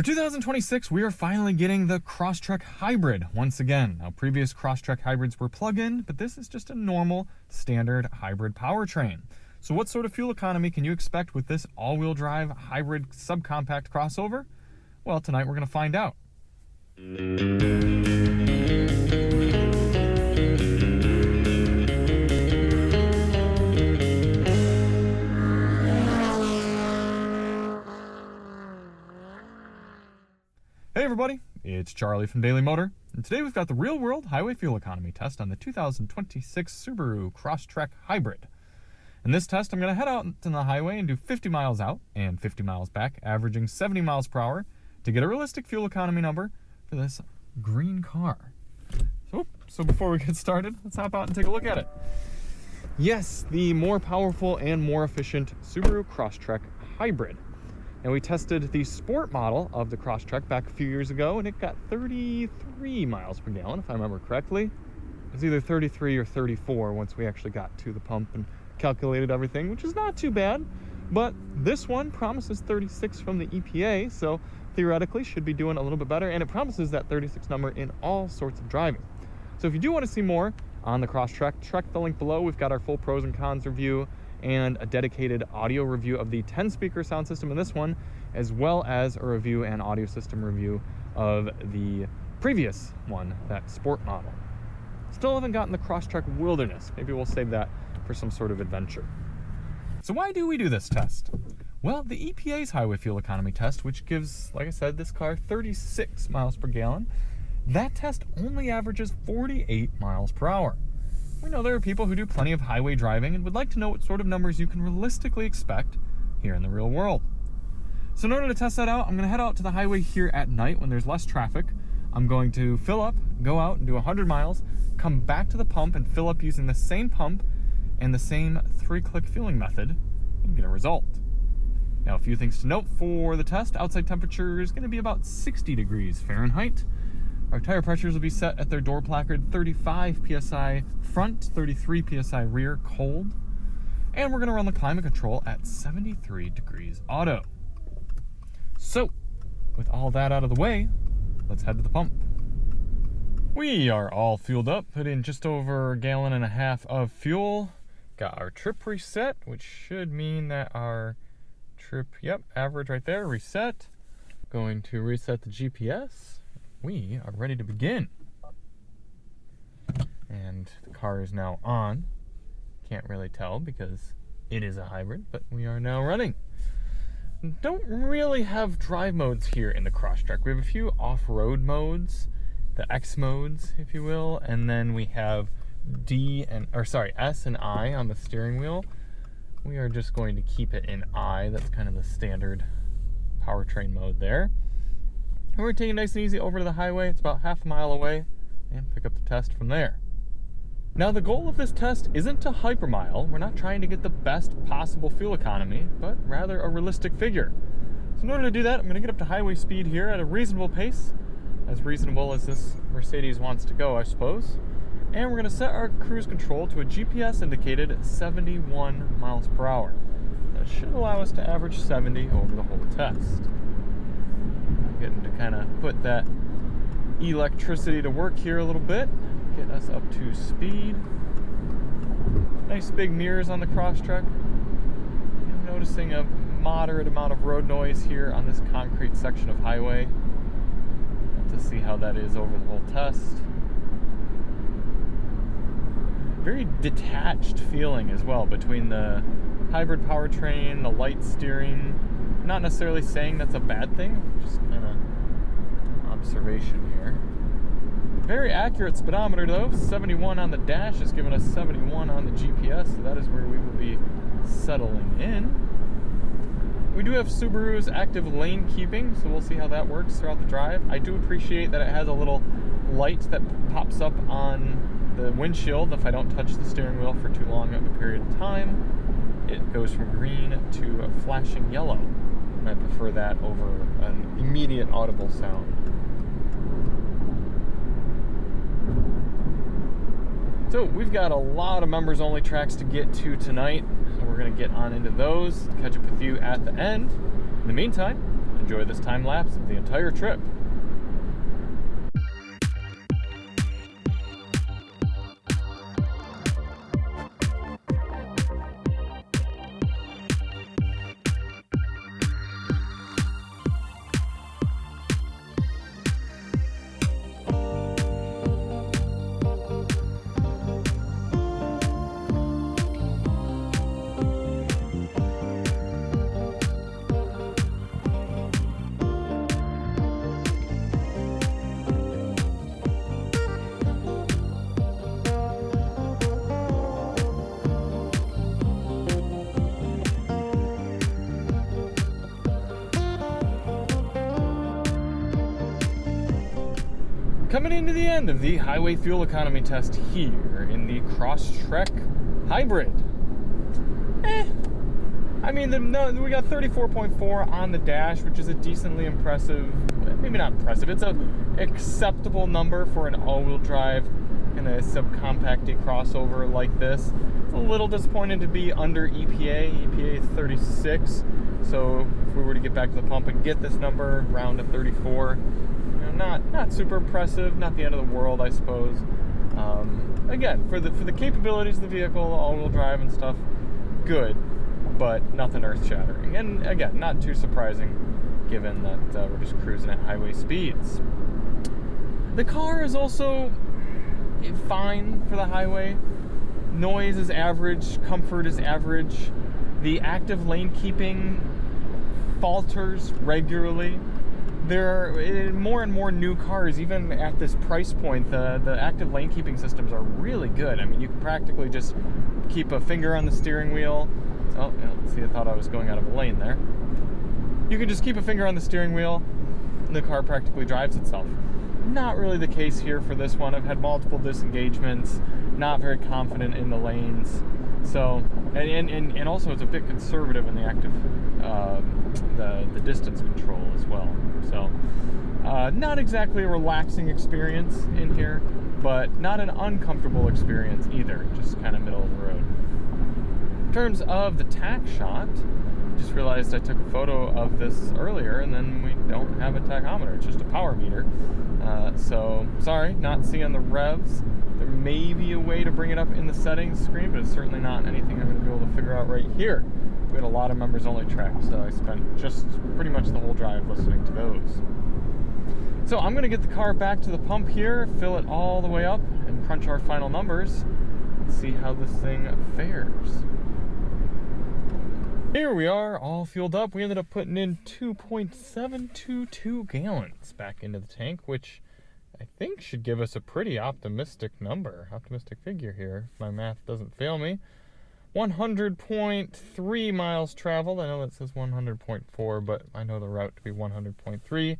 For 2026, we are finally getting the Crosstrek Hybrid once again. Now, previous Crosstrek Hybrids were plug-in, but this is just a normal, standard hybrid powertrain. So what sort of fuel economy can you expect with this all-wheel drive hybrid subcompact crossover? Well, tonight we're going to find out. Hey everybody, it's Charlie from Daily Motor, and today we've got the real-world highway fuel economy test on the 2026 Subaru Crosstrek Hybrid. In this test, I'm going to head out to the highway and do 50 miles out and 50 miles back, averaging 70 miles per hour to get a realistic fuel economy number for this green car. So before we get started, let's hop out and take a look at it. Yes, the more powerful and more efficient Subaru Crosstrek Hybrid. And we tested the sport model of the Crosstrek back a few years ago, and it got 33 miles per gallon, if I remember correctly. It was either 33 or 34 once we actually got to the pump and calculated everything, which is not too bad. But this one promises 36 from the EPA, so theoretically should be doing a little bit better, and it promises that 36 number in all sorts of driving. So if you do want to see more on the Crosstrek, check the link below. We've got our full pros and cons review and a dedicated audio review of the 10-speaker sound system in this one, as well as a review and audio system review of the previous one, that sport model. Still haven't gotten the Crosstrek Wilderness. Maybe we'll save that for some sort of adventure. So why do we do this test? Well, the EPA's highway fuel economy test, which gives, like I said, this car 36 miles per gallon, that test only averages 48 miles per hour. We know there are people who do plenty of highway driving and would like to know what sort of numbers you can realistically expect here in the real world. So in order to test that out, I'm going to head out to the highway here at night when there's less traffic. I'm going to fill up, go out and do 100 miles, come back to the pump and fill up using the same pump and the same 3-click fueling method and get a result. Now, a few things to note for the test. Outside temperature is going to be about 60 degrees Fahrenheit. Our tire pressures will be set at their door placard 35 PSI front, 33 PSI rear cold. And we're going to run the climate control at 73 degrees auto. So, with all that out of the way, let's head to the pump. We are all fueled up, put in just over 1.5 gallons of fuel. Got our trip reset, which should mean that our trip, average right there, reset. Going to reset the GPS. We are ready to begin. And the car is now on. Can't really tell because it is a hybrid, but we are now running. Don't really have drive modes here in the Crosstrek. We have a few off-road modes, the X modes, if you will, and then we have S and I on the steering wheel. We are just going to keep it in I. That's kind of the standard powertrain mode there. And we're taking it nice and easy over to the highway. It's about half a mile away, and pick up the test from there. Now, the goal of this test isn't to hypermile. We're not trying to get the best possible fuel economy, but rather a realistic figure. So in order to do that, I'm going to get up to highway speed here at a reasonable pace, as reasonable as this Mercedes wants to go, I suppose. And we're going to set our cruise control to a GPS-indicated 71 miles per hour. That should allow us to average 70 over the whole test. Getting to kind of put that electricity to work here a little bit, get us up to speed. Nice big mirrors on the Crosstrek. I'm noticing a moderate amount of road noise here on this concrete section of highway. To see how that is over the whole test. Very detached feeling as well between the hybrid powertrain, the light steering. Not necessarily saying that's a bad thing, just kind of observation here. Very accurate speedometer though, 71 on the dash is giving us 71 on the GPS, so that is where we will be settling in. We do have Subaru's active lane keeping, so we'll see how that works throughout the drive. I do appreciate that it has a little light that pops up on the windshield if I don't touch the steering wheel for too long of a period of time. It goes from green to a flashing yellow. And I prefer that over an immediate audible sound. So we've got a lot of members only tracks to get to tonight, so we're going to get on into those, catch up with you at the end. In the meantime, enjoy this time lapse of the entire trip. Coming into the end of the highway fuel economy test here in the Crosstrek Hybrid. I mean, we got 34.4 on the dash, which is a decently impressive, maybe not impressive, it's an acceptable number for an all-wheel drive in a subcompact crossover like this. It's a little disappointing to be under EPA. EPA is 36, so if we were to get back to the pump and get this number, round to 34, not super impressive, not the end of the world, I suppose. Again, for the capabilities of the vehicle, all-wheel drive and stuff, good, but nothing earth-shattering. And again, not too surprising, given that we're just cruising at highway speeds. The car is also fine for the highway. Noise is average, comfort is average. The active lane keeping falters regularly. There are more and more new cars, even at this price point, the active lane keeping systems are really good. I mean, you can practically just keep a finger on the steering wheel. Oh, yeah, see, I thought I was going out of a lane there. You can just keep a finger on the steering wheel, and the car practically drives itself. Not really the case here for this one. I've had multiple disengagements, not very confident in the lanes. So, and also it's a bit conservative in the active, the distance control as well. So, not exactly a relaxing experience in here, but not an uncomfortable experience either, just kind of middle of the road. In terms of the tach shot, just realized I took a photo of this earlier, and then we don't have a tachometer, it's just a power meter. So, sorry, not seeing the revs. There may be a way to bring it up in the settings screen, but it's certainly not anything I'm going to be able to figure out right here. We had a lot of members only tracks, so I spent just pretty much the whole drive listening to those. So I'm going to get the car back to the pump here, fill it all the way up, and crunch our final numbers, and see how this thing fares. Here we are, all fueled up. We ended up putting in 2.722 gallons back into the tank, which I think should give us a pretty optimistic figure here, if my math doesn't fail me. 100.3 miles traveled. I know that says 100.4, but I know the route to be 100.3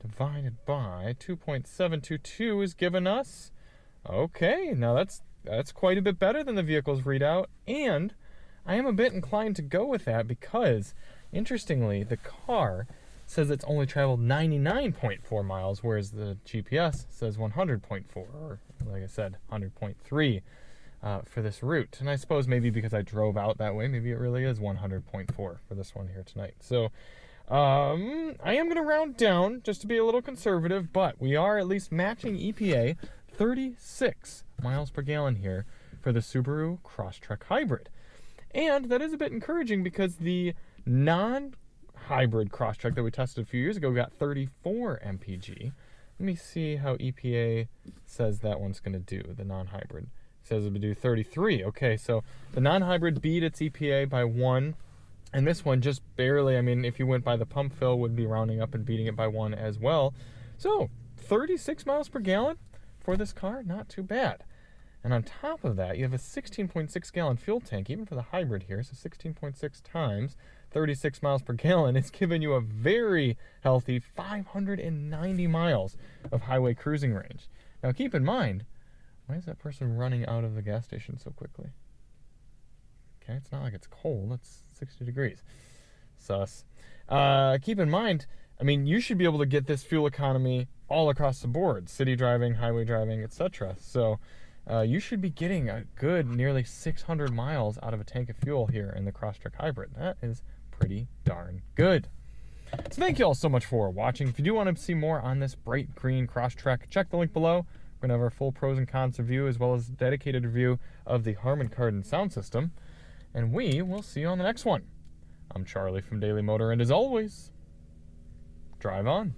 divided by 2.722 is giving us, okay, now that's quite a bit better than the vehicle's readout, and I am a bit inclined to go with that because, interestingly, the car says it's only traveled 99.4 miles, whereas the GPS says 100.4, or like I said, 100.3 for this route. And I suppose maybe because I drove out that way, maybe it really is 100.4 for this one here tonight. So I am going to round down just to be a little conservative, but we are at least matching EPA 36 miles per gallon here for the Subaru Crosstrek Hybrid. And that is a bit encouraging because the non-hybrid Crosstrek that we tested a few years ago got 34 MPG. Let me see how EPA says that one's going to do, the non-hybrid. It says it would do 33. Okay, so the non-hybrid beat its EPA by 1, and this one just barely. I mean, if you went by the pump fill, would be rounding up and beating it by 1 as well. So 36 miles per gallon for this car, not too bad. And on top of that, you have a 16.6 gallon fuel tank, even for the hybrid here. So 16.6 times 36 miles per gallon is giving you a very healthy 590 miles of highway cruising range. Now keep in mind, why is that person running out of the gas station so quickly? Okay, it's not like it's cold, it's 60 degrees. Sus. Keep in mind, I mean, you should be able to get this fuel economy all across the board, city driving, highway driving, etc. So you should be getting a good nearly 600 miles out of a tank of fuel here in the Crosstrek Hybrid. That is pretty darn good. So thank you all so much for watching. If you do want to see more on this bright green Crosstrek, check the link below. We're going to have our full pros and cons review as well as a dedicated review of the Harman Kardon sound system. And we will see you on the next one. I'm Charlie from Daily Motor, and as always, drive on.